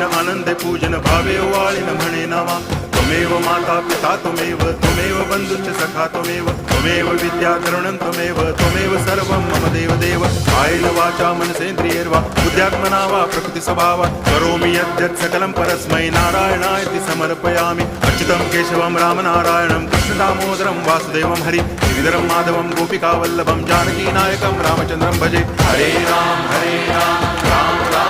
पूजन आनंदे पूजन भावे वाळिन म्हणे नामा त्वमेव माता पिता त्वमेव बंधुश्च सखा त्वमेव विद्या तरुणं त्वमेव सर्वं मम देव कायेन वाचा मनसेन्द्रियैर्वा बुद्ध्यात्मना वा प्रकृति स्वभावात् करोमि यद्यत् सकलं परस्मै नारायणायति समर्पयामि अच्युतं केशवं रामनारायणं कृष्णदामोदरं वासुदेवं हरि गिरिधरं माधवं गोपिकावल्लभं जानकीनायकं रामचन्द्रं भजे हरे राम राम